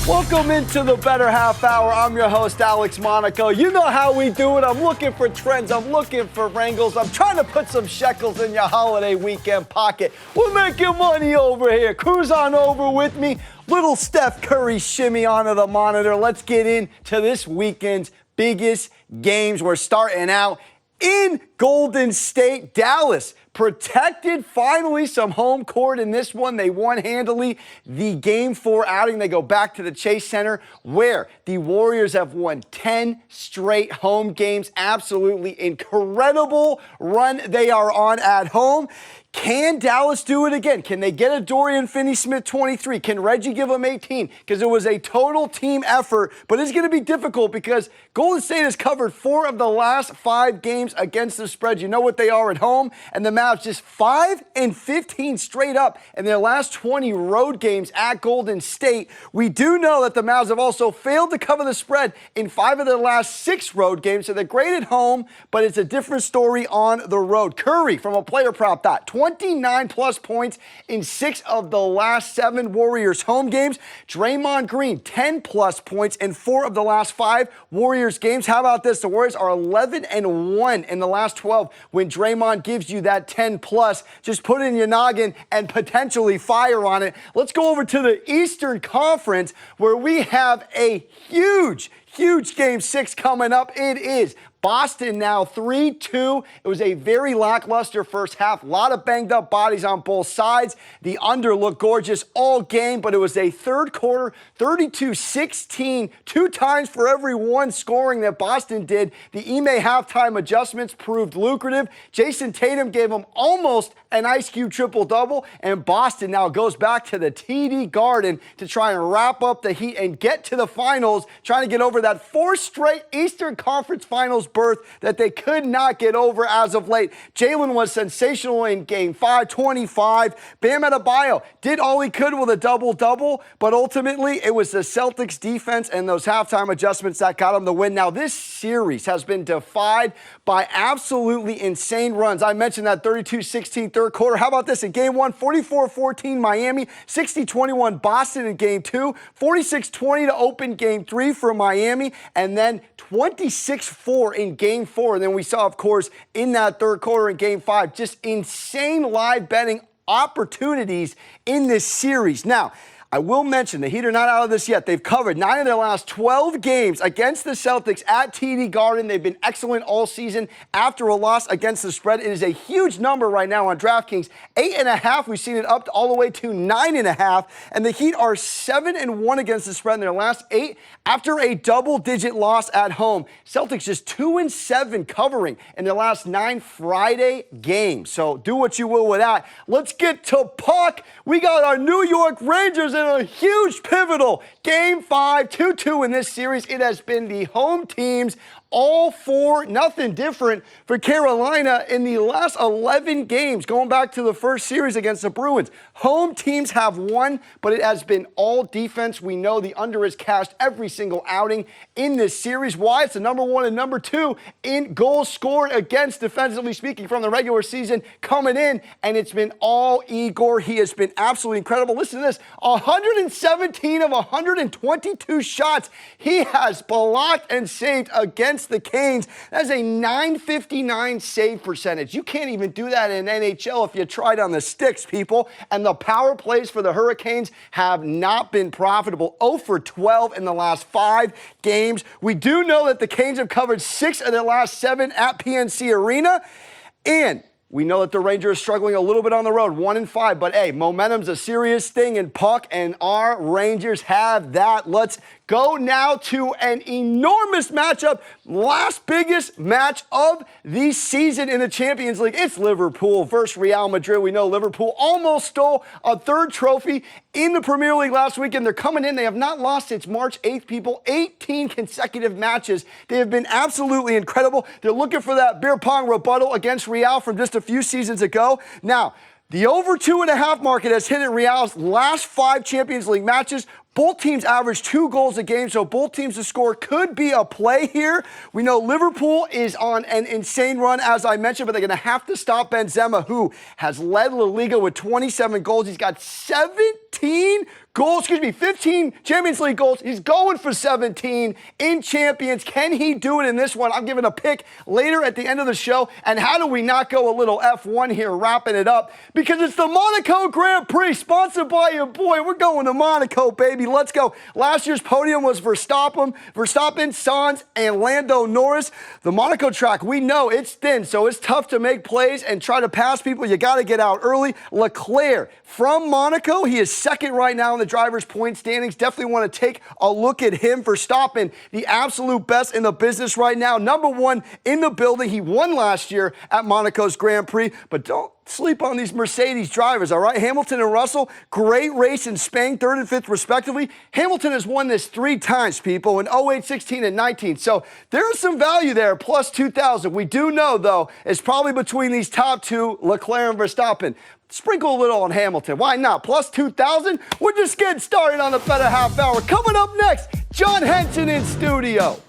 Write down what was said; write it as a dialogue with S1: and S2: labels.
S1: Welcome into the Bettor Half Hour. I'm your host, Alex Monaco. You know how we do it. I'm looking for trends. I'm looking for wrangles. I'm trying to put some shekels in your holiday weekend pocket. We're making money over here. Cruise on over with me. Little Steph Curry shimmy onto the monitor. Let's get into this weekend's biggest games. We're starting out in Golden State. Dallas protected finally some home court in this one. They won handily the Game 4 outing. They go back to the Chase Center where the Warriors have won 10 straight home games. Absolutely incredible run they are on at home. Can Dallas do it again? Can they get a Dorian Finney-Smith 23? Can Reggie give them 18? Because it was a total team effort, but it's going to be difficult because Golden State has covered 4 of the last 5 games against the spread. You know what they are at home, and the Mavs just 5-15 straight up in their last 20 road games at Golden State. We do know that the Mavs have also failed to cover the spread in 5 of their last 6 road games, so they're great at home, but it's a different story on the road. Curry from a player prop dot, 29-plus points in 6 of the last 7 Warriors home games. Draymond Green, 10-plus points in 4 of the last 5 Warriors games. How about this? The Warriors are 11-1 in the last 12 when Draymond gives you that 10-plus. Just put it in your noggin and potentially fire on it. Let's go over to the Eastern Conference where we have a huge Game 6 coming up. It is Boston now 3-2. It was a very lackluster first half. A lot of banged up bodies on both sides. The under looked gorgeous all game, but it was a third quarter 32-16. 2 times for every 1 scoring that Boston did. The Ime halftime adjustments proved lucrative. Jason Tatum gave them almost an Ice Cube triple-double, and Boston now goes back to the TD Garden to try and wrap up the Heat and get to the finals, trying to get over that 4th straight Eastern Conference Finals berth that they could not get over as of late. Jalen was sensational in Game 5, 25. Bam Adebayo did all he could with a double-double, but ultimately it was the Celtics defense and those halftime adjustments that got them the win. Now, this series has been defied by absolutely insane runs. I mentioned that 32-16 third quarter. How about this? In Game 1, 44-14 Miami, 60-21 Boston in Game 2, 46-20 to open Game 3 for Miami, and then 26-4 in Game 4. And then we saw, of course, in that third quarter in Game 5, just insane live betting opportunities in this series. Now, I will mention the Heat are not out of this yet. They've covered 9 of their last 12 games against the Celtics at TD Garden. They've been excellent all season after a loss against the spread. It is a huge number right now on DraftKings. 8.5. We've seen it up all the way to 9.5. And the Heat are 7-1 against the spread in their last 8 after a double-digit loss at home. Celtics just 2-7 covering in their last 9 Friday games. So do what you will with that. Let's get to puck. We got our New York Rangers in a huge pivotal Game 5, 2-2 in this series. It has been the home teams all for nothing different for Carolina in the last 11 games, going back to the first series against the Bruins. Home teams have won, but it has been all defense. We know the under is cashed every single outing in this series. Why? It's the number 1 and number 2 in goals scored against, defensively speaking, from the regular season coming in, and it's been all Igor. He has been absolutely incredible. Listen to this, 117 of 122 shots he has blocked and saved against the Canes. That's a .959 save percentage. You can't even do that in NHL if you tried on the sticks, people. And the power plays for the Hurricanes have not been profitable. 0 for 12 in the last 5 games. We do know that the Canes have covered 6 of their last 7 at PNC Arena. And we know that the Rangers are struggling a little bit on the road, 1-5. But, hey, momentum's a serious thing in puck, and our Rangers have that. Let's go now to an enormous matchup, last biggest match of the season in the Champions League. It's Liverpool versus Real Madrid. We know Liverpool almost stole a 3rd trophy in the Premier League last weekend. They're coming in. They have not lost since March 8th, people. 18 consecutive matches. They have been absolutely incredible. They're looking for that beer pong rebuttal against Real from just a few seasons ago. Now, the over 2.5 market has hit in Real's last 5 Champions League matches. Both teams average 2 goals a game, so both teams to score could be a play here. We know Liverpool is on an insane run, as I mentioned, but they're going to have to stop Benzema, who has led La Liga with 27 goals. He's got 17 goals, 15 Champions League goals. He's going for 17 in Champions. Can he do it in this one? I'm giving a pick later at the end of the show. And how do we not go a little F1 here, wrapping it up? Because it's the Monaco Grand Prix, sponsored by your boy. We're going to Monaco, baby. Let's go. Last year's podium was Verstappen, Sainz, and Lando Norris. The Monaco track, we know it's thin, so it's tough to make plays and try to pass people. You got to get out early. Leclerc from Monaco, he is second right now in the drivers' point standings. Definitely want to take a look at him. Verstappen, the absolute best in the business right now. Number one in the building. He won last year at Monaco's Grand Prix, but don't sleep on these Mercedes drivers, all right? Hamilton and Russell, great race in Spain, 3rd and 5th respectively. Hamilton has won this 3 times, people, in 08, 16, and 19. So there is some value there, plus 2,000. We do know, though, it's probably between these top two, Leclerc and Verstappen. Sprinkle a little on Hamilton. Why not? Plus 2,000? We're just getting started on the Bettor Half Hour. Coming up next, John Henson in studio.